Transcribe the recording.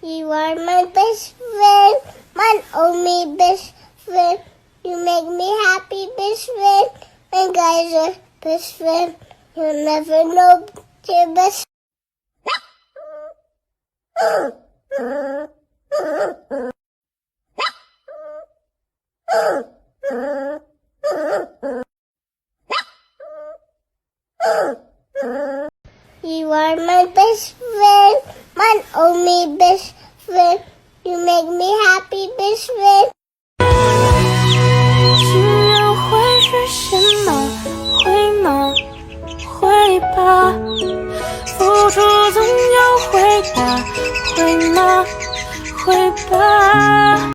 You are my best friend, my only best friend. You make me happy, best friend. And guys are best friend. You'll never know your best. You are my best friend, my only best friend. You make me happy, best friend. 情人会是什么？会吗？会吧。付出总有回答，会吗？会吧。